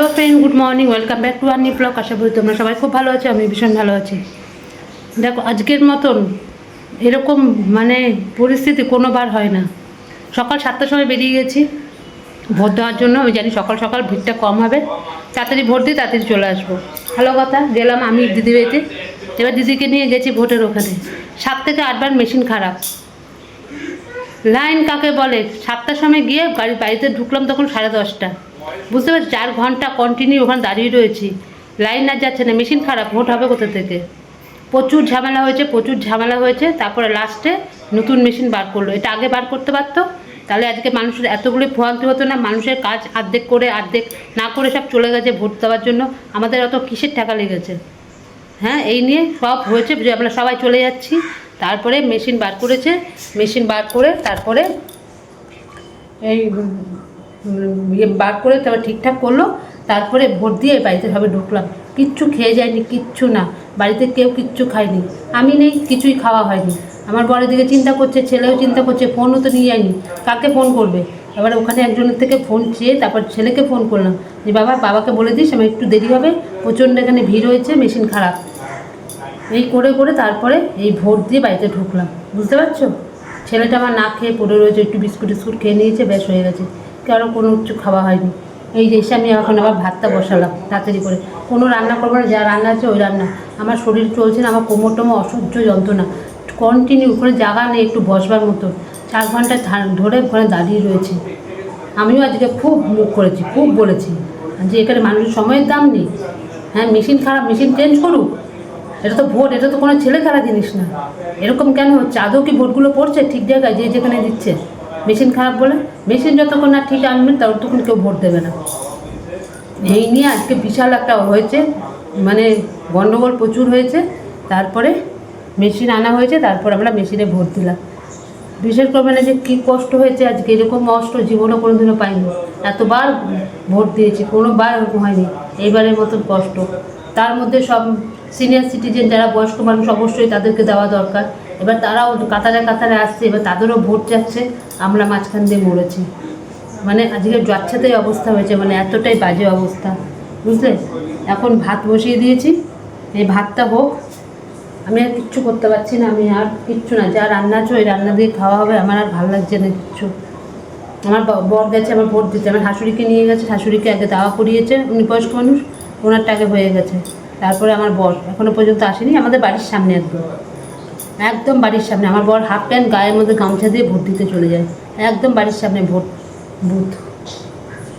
Hello friend, good morning, welcome back to our new blog. আশা করি তোমরা সবাই খুব ভালো আছো, আমি ভীষণ ভালো আছি। দেখো, আজকের মতন এরকম মানে পরিস্থিতি কোনোবার হয় না। সকাল 7টার সময় বেরিয়ে গেছি ভোট দেওয়ার জন্য। আমি জানি সকাল সকাল ভিড়টা কম হবে, তাড়াতাড়ি ভোট দিয়ে তাড়াতাড়ি চলে আসবো। ভালো কথা, গেলাম আমি দিদি বাড়িতে। এবার দিদিকে নিয়ে গেছি ভোটের ওখানে। 7 থেকে 8বার মেশিন খারাপ। লাইন কাকে বলে? 7টার সময় গিয়ে বাড়িতে ঢুকলাম তখন 10:30। বুঝতে পারছি 4 ঘন্টা কন্টিনিউ ওখানে দাঁড়িয়ে রয়েছি, লাইন আর যাচ্ছে না, মেশিন খারাপ, ভোট হবে কোথা থেকে? প্রচুর ঝামেলা হয়েছে। তারপরে লাস্টে নতুন মেশিন বার করলো। এটা আগে বার করতে পারতো, তাহলে আজকে মানুষের এতগুলো ভোগান্তি হতো না। মানুষের কাজ অর্ধেক করে অর্ধেক না করে সব চলে গেছে ভোট দেওয়ার জন্য। আমাদের অত কিসের টাকা লেগেছে? হ্যাঁ, এই নিয়ে সব হয়েছে যে আমরা সবাই চলে যাচ্ছি। তারপরে মেশিন বার করেছে, মেশিন বার করে তারপরে এই বার করে তারপর ঠিকঠাক করলো। তারপরে ভোট দিয়ে বাড়িতে সবাই ঢুকলাম। কিচ্ছু খেয়ে যায়নি, কিচ্ছু না, বাড়িতে কেউ কিচ্ছু খায়নি। আমি নেই, কিছুই খাওয়া হয়নি। আমার বরের দিকে চিন্তা করছে, ছেলেও চিন্তা করছে, ফোনও তো নিয়ে যায়নি, কাকে ফোন করবে? এবার ওখানে একজনের থেকে ফোন চেয়ে তারপর ছেলেকে ফোন করলাম যে বাবাকে বলে দিস আমার একটু দেরি হবে, প্রচণ্ড এখানে ভিড় হয়েছে, মেশিন খারাপ। এই করে করে তারপরে এই ভোট দিয়ে বাড়িতে ঢুকলাম। বুঝতে পারছো? ছেলেটা আমার না খেয়ে পড়ে রয়েছে, একটু বিস্কুট খেয়ে নিয়েছে, ব্যাস হয়ে গেছে। কারো কোনো কিছু খাওয়া হয়নি। এই যে এসে আমি এখন আবার ভাতটা বসালাম তাড়াতাড়ি করে। কোনো রান্না করবো না, যা রান্না আছে ওই রান্না। আমার শরীর চলছে না, আমার কোমর টোমর অসহ্য যন্ত্রণা, কন্টিনিউ ওখানে জায়গা নেই একটু বসবার মতো। 4 ঘন্টা ধরে ওখানে দাঁড়িয়ে রয়েছে। আমিও আজকে খুব মুখ করেছি, খুব বলেছি যে এখানে মানুষের সময়ের দাম নেই। হ্যাঁ, মেশিন খারাপ, মেশিন চেঞ্জ করুক। এটা তো ভোট, এটা তো কোনো ছেলে খেলা জিনিস না। এরকম কেন হচ্ছে? আদৌ কি ভোটগুলো পড়ছে ঠিক জায়গায় যে যেখানে দিচ্ছে? মেশিন খারাপ বলে, মেশিন যতক্ষণ না ঠিক আনবে ততক্ষণ কেউ ভোট দেবে না। এই নিয়ে আজকে বিশাল একটা হয়েছে, মানে গণ্ডগোল প্রচুর হয়েছে। তারপরে মেশিন আনা হয়েছে, তারপর আমরা মেশিনে ভোট দিলাম। বিশেষ করে মানে যে কী কষ্ট হয়েছে আজকে, এরকম কষ্ট জীবনে কোনো দিনও পাইনি। এতবার ভোট দিয়েছি, কোনোবার এরকম হয়নি এইবারের মতন কষ্ট। তার মধ্যে সব সিনিয়র সিটিজেন যারা বয়স্ক মানুষ, অবশ্যই তাদেরকে দেওয়া দরকার। এবার তারাও কাতারে কাতারে আসছে, এবার তাদেরও ভোট যাচ্ছে, আমরা মাঝখান দিয়ে মরেছি। মানে আজকে যাচ্ছেতেই অবস্থা হয়েছে, মানে এতটাই বাজে অবস্থা, বুঝলে? এখন ভাত বসিয়ে দিয়েছি, এই ভাতটা হোক। আমি আর কিচ্ছু করতে পারছি না, আমি আর কিচ্ছু না, যা রান্না আছে ওই রান্না দিয়ে খাওয়া হবে। আমার আর ভালো লাগছে না কিচ্ছু। আমার বর গেছে আমার ভোট দিতে, আমার শাশুড়িকে নিয়ে গেছে, শাশুড়িকে আগে দাওয়া করিয়েছে, উনি বয়স্ক মানুষ, ওনারটা আগে হয়ে গেছে। তারপরে আমার বর এখনও পর্যন্ত আসেনি, আমাদের বাড়ির সামনে একদম বাড়ির সামনে। আমার বর হাফ প্যান্ট গায়ের মধ্যে গামছা দিয়ে ভোট দিতে চলে যায়, একদম বাড়ির সামনে ভোট বুথ।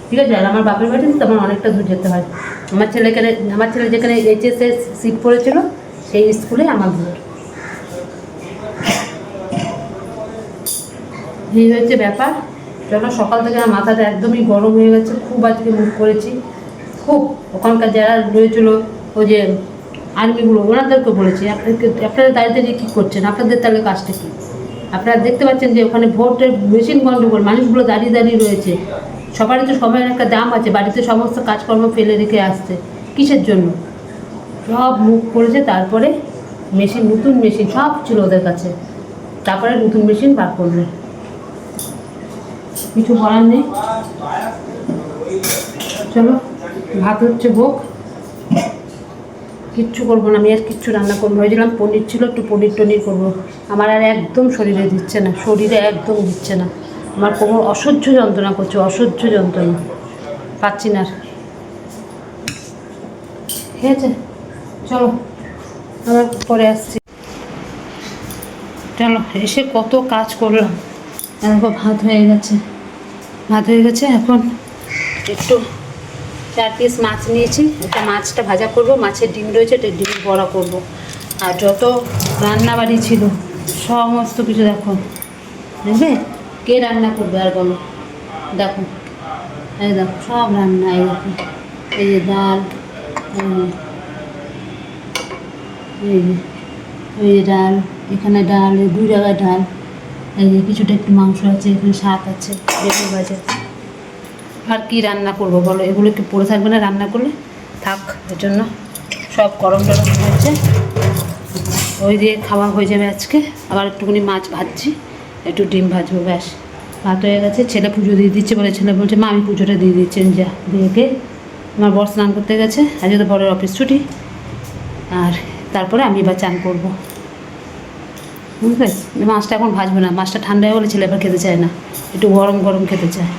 ঠিক আছে, আর আমার বাপের বাড়িতে তো আমার অনেকটা দূর যেতে হয়। আমার ছেলে যেখানে এইচএসে সিট পড়েছিল সেই স্কুলে আমার ভোট। এই হচ্ছে ব্যাপার। চলো, সকাল থেকে আমার মাথাটা একদমই গরম হয়ে গেছে, খুব আজকে মুখ করেছি খুব। ওখানকার যারা রয়েছিল ওই যে আর্মিগুলো, ওনাদেরকে বলেছি আপনারা দাঁড়িয়ে দাঁড়িয়ে কী করছেন, আপনাদের তাহলে কাজটা কী? আপনারা দেখতে পাচ্ছেন যে ওখানে ভোটের মেশিন গণ্ডগোল, মানুষগুলো দাঁড়িয়ে দাঁড়িয়ে রয়েছে। সবারই তো সময়ের একটা দাম আছে, বাড়িতে সমস্ত কাজকর্ম ফেলে রেখে আসছে, কিসের জন্য? সব মুখ করেছে। তারপরে মেশিন, নতুন মেশিন সব ছিল ওদের কাছে, তারপরে নতুন মেশিন বার করলো। কিছু করার নেই, চলো ভাত হচ্ছে হোক। কিচ্ছু করবো না আমি, আর কিচ্ছু রান্না করবো। ভেবেছিলাম পনির ছিল, একটু পনির টনির করবো। আমার আর একদম শরীরে দিচ্ছে না, শরীরে একদম দিচ্ছে না। আমার কোমর অসহ্য যন্ত্রণা করছে, অসহ্য যন্ত্রণা, পাচ্ছি না আর। ঠিক আছে, চলো আবার পরে আসছি। চলো, এসে কত কাজ করলাম। দেখো ভাত হয়ে গেছে। এখন একটু 4 পিস মাছ নিয়েছি, একটা মাছটা ভাজা করব, মাছের ডিম রয়েছে, একটা ডিমের বড়া করব। আর যত রান্নাবাড়ি ছিল সমস্ত কিছু দেখো, দেখবে কে রান্না করবে আর বলো? দেখো, এই দেখো সব রান্না, এই দেখো, এই যে ডাল, এই যে ডাল, এখানে ডাল, এই 2 জায়গায় ডাল, এই যে কিছুটা একটু মাংস আছে, এখানে শাক আছে, বেগুন ভাজা। আর কি রান্না করবো বলো? এগুলো কি পড়ে থাকবে না রান্না করলে? থাক, এর জন্য সব গরম টরম হয়েছে, ওই দিয়ে খাওয়া হয়ে যাবে আজকে। আবার একটুখানি মাছ ভাজছি, একটু ডিম ভাজবো, ব্যাস ভাত হয়ে গেছে। ছেলে পুজো দিয়ে দিচ্ছে বলে, ছেলে বলছে মা আমি পুজোটা দিয়ে দিচ্ছেন, যা দিয়ে আমার বর স্নান করতে গেছে, আজকে তো বরের অফিস ছুটি। আর তারপরে আমি এবার চান করবো, বুঝলে। মাছটা এখন ভাজবো না, মাছটা ঠান্ডা হয়ে গেলে ছেলে এবার খেতে চায় না, একটু গরম গরম খেতে চায়।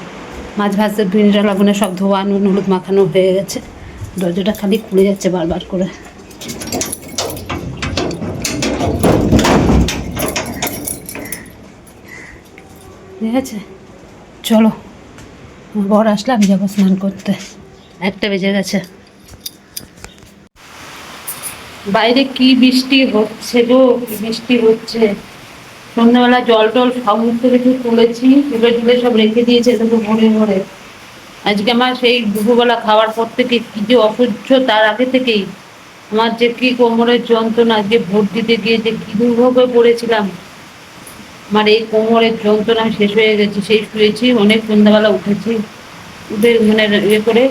মাছ ভাজতে ভিনেগার লাগানো, সব ধোয়া, নুন হলুদ মাখানো হয়ে গেছে, দরজাটা খালি খুলে যাচ্ছে বারবার করে। ঠিক আছে, চলো, আমার বর আসলে আমি যাবো স্নান করতে, 1টা বেজে গেছে। বাইরে কি বৃষ্টি হচ্ছে গো, কি বৃষ্টি হচ্ছে। সন্ধ্যাবেলা জল টল সমস্ত কিছু তুলেছি, তুলে তুলে সব রেখে দিয়েছে দুটো ভরে ভরে। আজকে আমার সেই দুপুরবেলা খাওয়ার পর থেকে কি যে অসহ্য, তার আগে থেকেই আমার যে কি কোমরের যন্ত্রণা, আজকে ভোট দিতে গিয়ে যে কি দুর্ভোগে পড়েছিলাম। আমার এই কোমরের যন্ত্রণা আমি শেষ হয়ে গেছি, সেই শুয়েছি অনেক, সন্ধ্যাবেলা উঠেছি, উঠে মানে ইয়ে করে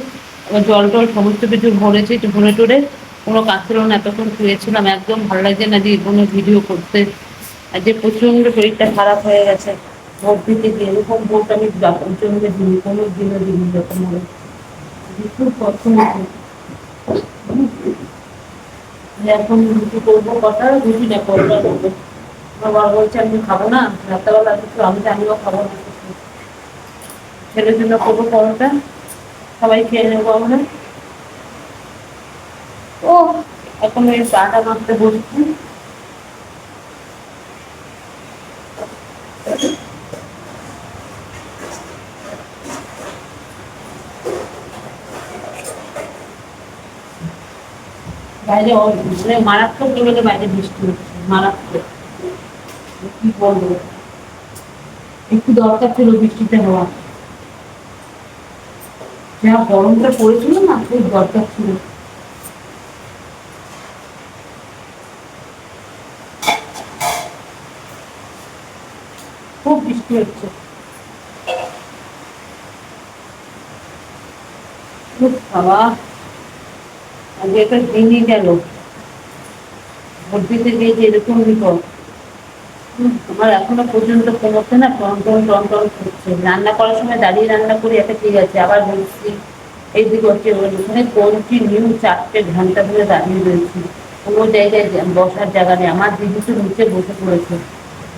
আবার জল টল সমস্ত কিছু ভরেছি, ভরে টরে কোনো কাজ ছিল না, এতক্ষণ শুয়েছিলাম, একদম ভালো লাগছে না যে কোনো ভিডিও করতে। আর যে প্রচণ্ড শরীরটা খারাপ হয়ে গেছে ভোট দিতে গিয়ে, এরকম ভোট আমি প্রচণ্ড দিনই কোনো দিনও দিনই যখন মনে ভীষণ পছন্দ। এখন রুটি করবো, কটা রুটি না করবো করবো। আমার বর বলছে আমি খাবো না রাত্রেবেলা কিছু, আমিও খাবো না কিছু, ছেলের জন্য করবো পরোটা, সবাই খেয়ে নেবো আমরা। ও এখন ওই চাটা মারতে বসছি। বাইরে মানে মারাত্মক লেভেলে বাইরে বৃষ্টি হচ্ছে, মারাত্মক। কি বলবো, একটু দরকার ছিল বৃষ্টিতে হওয়া, যা গরমটা পড়েছিল না, খুব দরকার ছিল। খুব বৃষ্টি হচ্ছে, খুব খাওয়া। আজকে একটা দিনই গেল ভোট দিতে গিয়ে যে এরকম বিপদ। আমার এখনো পর্যন্ত কোমরটা না টন টন টন টন করছে। রান্না করার সময় দাঁড়িয়ে রান্না করি, একটা ঠিক আছে, আবার বলছি এইদিকে হচ্ছে ওখানে কন্টিনিউ 4 ঘন্টা ধরে দাঁড়িয়ে রয়েছি, কোনো জায়গায় বসার জায়গা নেই। আমার দিদি তো নিচে বসে পড়েছে,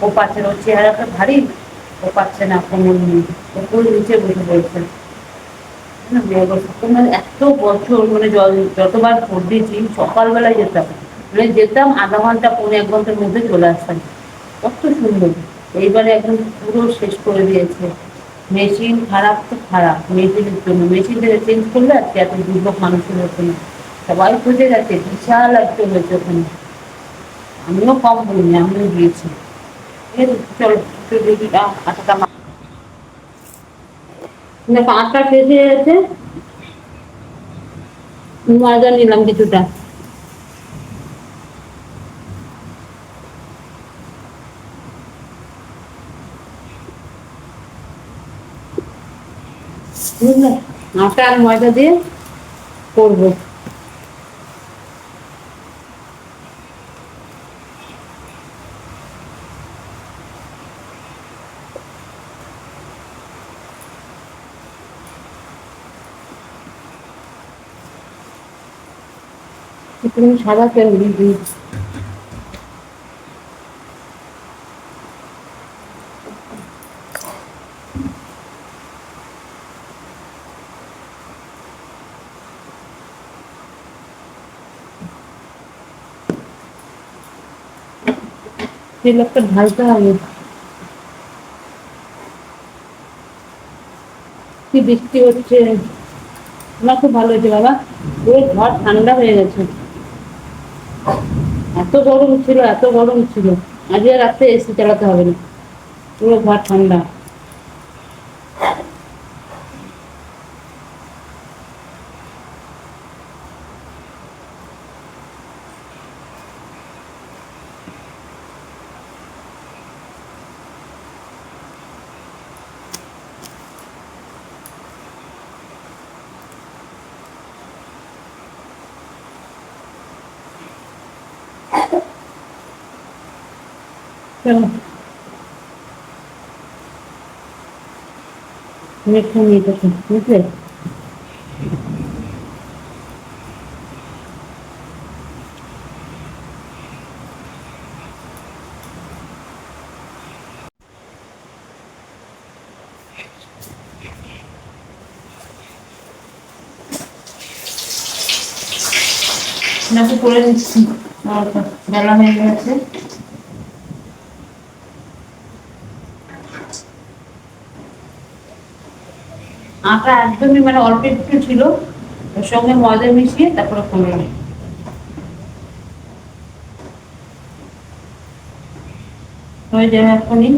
ও পাচ্ছে না, ওর চেহারাটা ভারী, ও পাচ্ছে না, কোমর নিয়ে ও পুরো নিচে বসে পড়েছে। এত বছর মানে যতবার ভোট দিয়েছি সকালবেলায় যেতাম, মানে যেতাম আধা ঘন্টা 1.5 ঘন্টার মধ্যে চলে আসতাম, কত সুন্দর। এইবারে একদম পুরো শেষ করে দিয়েছে। মেশিন খারাপ তো খারাপ, মেশিনের জন্য, মেশিনটাকে চেঞ্জ করলে আজকে এত দুর্ভোগ মানুষের ওখানে সবাই খুঁজে গেছে, বিশাল একটা হয়েছে ওখানে। আমিও কম বলিনি, আমিও গিয়েছি। ঠিক আছে, চলো আটটা দেখো 8টা শেষ হয়ে গেছে, ময়দা নিলাম কিছুটা। বুঝলে, আটা আর ময়দা দিয়ে করবো। একটু সাদা তেল দিয়ে দিই। তেল একটা ঢালতে হবে। কি বৃষ্টি হচ্ছে, আমার খুব ভালো হয়েছে বাবা, ওই ঘর ঠান্ডা হয়ে গেছে। এত গরম ছিল, এত গরম ছিল, আজকে রাত্রে এসি চালাতে হবে না, পুরো ঘর ঠান্ডা। চলো মেখে নিয়ে দেখো, বুঝলে। নাকি করে নিচ্ছি, বেলা হয়ে গেছে। আটা একদমই মানে অল্প একটু ছিল, ওর সঙ্গে ময়দা মিশিয়ে তারপরে করলাম। হয়ে যাবে এখনই।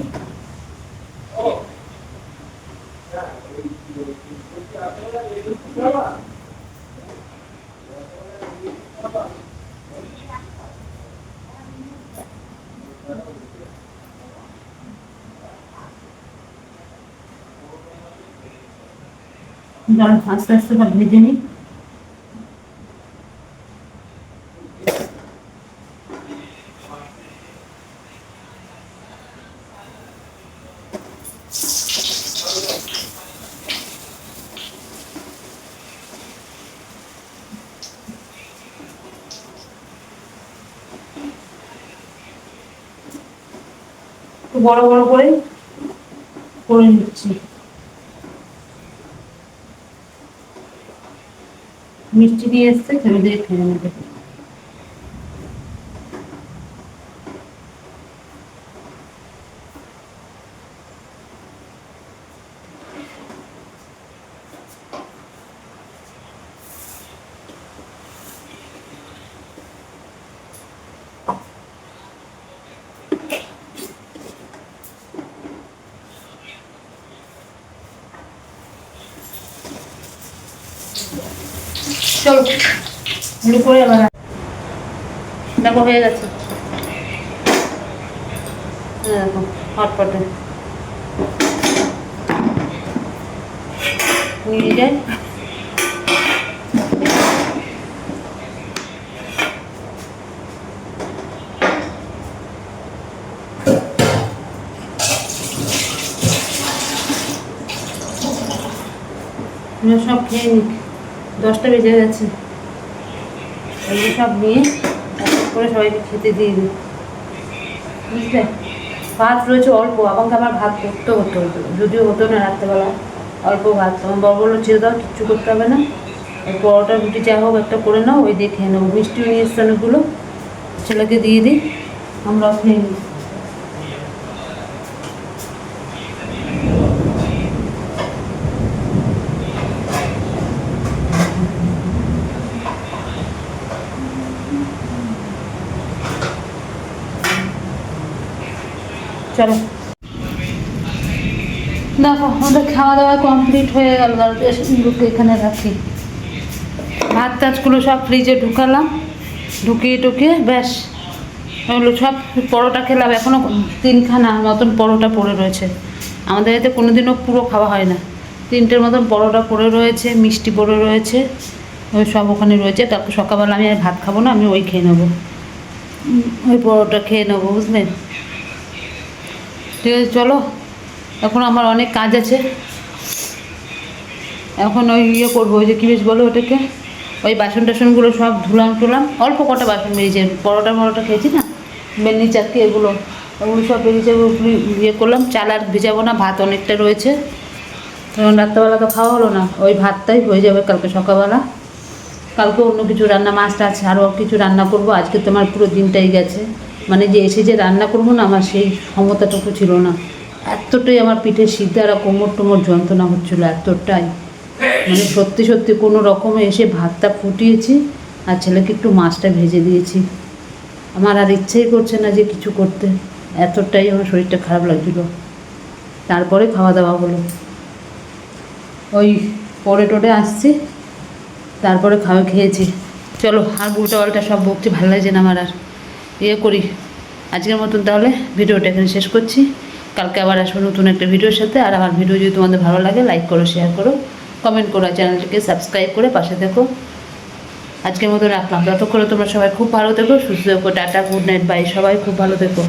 আস্তে আস্তে সব ভেজে নিই। বড় বড় করে নিচ্ছি। মিষ্টি দিয়ে এসছে, ছেলে দিয়ে খেয়ে নেবে। চলো এগুলো করে আবার দেখো হয়ে গেছে। দেখো হটপটে নিয়ে যাই। সব খেয়ে নি, 10টা বেজে গেছে। এগুলো সব নিয়ে করে সবাইকে খেতে দিয়ে দিই, বুঝলে। ভাত রয়েছে অল্প, আমাকে আমার ভাত করতে হতো, যদিও হতো না রাত্রেবেলা, অল্প ভাত। আমার বড় বললো ছেড়ে দাও, কিচ্ছু করতে হবে না, ওই পরোটা রুটি যা হোক একটা করে নাও, ওই দিয়ে খেয়ে নেবো। মিষ্টিও নিয়ে এসছে অনেকগুলো, ছেলেকে দিয়ে দিই, আমরাও খেয়ে নিই। চলো দেখো আমাদের খাওয়া দাওয়া কমপ্লিট হয়ে গেল। এগুলোকে এখানে রাখি, ভাত টাতগুলো সব ফ্রিজে ঢুকালাম, ঢুকিয়ে টুকিয়ে ব্যাস ওগুলো সব পরোটা খেলাম। এখনও 3খানা মতন পরোটা পড়ে রয়েছে। আমাদের এতে কোনোদিনও পুরো খাওয়া হয় না। 3টের মতন পরোটা পড়ে রয়েছে, মিষ্টি পড়ে রয়েছে, ওই সব ওখানে রয়েছে। তারপর সকালবেলা আমি আর ভাত খাবো না, আমি ওই খেয়ে নেবো, ওই পরোটা খেয়ে নেবো, বুঝলেন। ঠিক আছে চলো, এখন আমার অনেক কাজ আছে। এখন ওই করবো, ওই যে কী বেশ বলো ওটাকে, ওই বাসন টাসনগুলো সব ধুলাম, অল্প কটা বাসন বেরিয়েছে, পরোটা খেয়েছি না, মেনলি চারটি, ওগুলো সব বেরিয়েছে। করলাম। চাল আর ভেজাবো না, ভাত অনেকটা রয়েছে, কারণ রাত্রেবেলা তো খাওয়া হলো না, ওই ভাতটাই হয়ে যাবে কালকে সকালবেলা। কালকে অন্য কিছু রান্না, মাছটা আছে, আরও কিছু রান্না করব। আজকে তো আমার পুরো দিনটাই গেছে, মানে যে এসে যে রান্না করবো না, আমার সেই ক্ষমতাটুকু ছিল না। এতটাই আমার পিঠের সিদ্ধা আর কোমর যন্ত্রণা হচ্ছিলো, এতটাই মানে সত্যি কোনো রকমে এসে ভাতটা ফুটিয়েছি আর ছেলেকে একটু মাছটা ভেজে দিয়েছি। আমার আর ইচ্ছেই করছে না যে কিছু করতে, এতটাই আমার শরীরটা খারাপ লাগছিলো। তারপরে খাওয়া দাওয়া হলো, ওই পরে আসছি, তারপরে খেয়েছি। চলো আর উল্টা পাল্টা সব বকছি, ভালো লাগছে না আমার আর। করি আজকের মতন, তাহলে ভিডিওটা এখানে শেষ করছি। কালকে আবার আসবো নতুন একটা ভিডিওর সাথে। আর আমার ভিডিও যদি তোমাদের ভালো লাগে, লাইক করো, শেয়ার করো, কমেন্ট করো, চ্যানেলটিকে সাবস্ক্রাইব করে পাশে দেখো। আজকের মতো রাখলাম, ততক্ষণে তোমরা সবাই খুব ভালো থেকো, সুস্থ থেকো। Tata, good night, bye. সবাই খুব ভালো থেকো।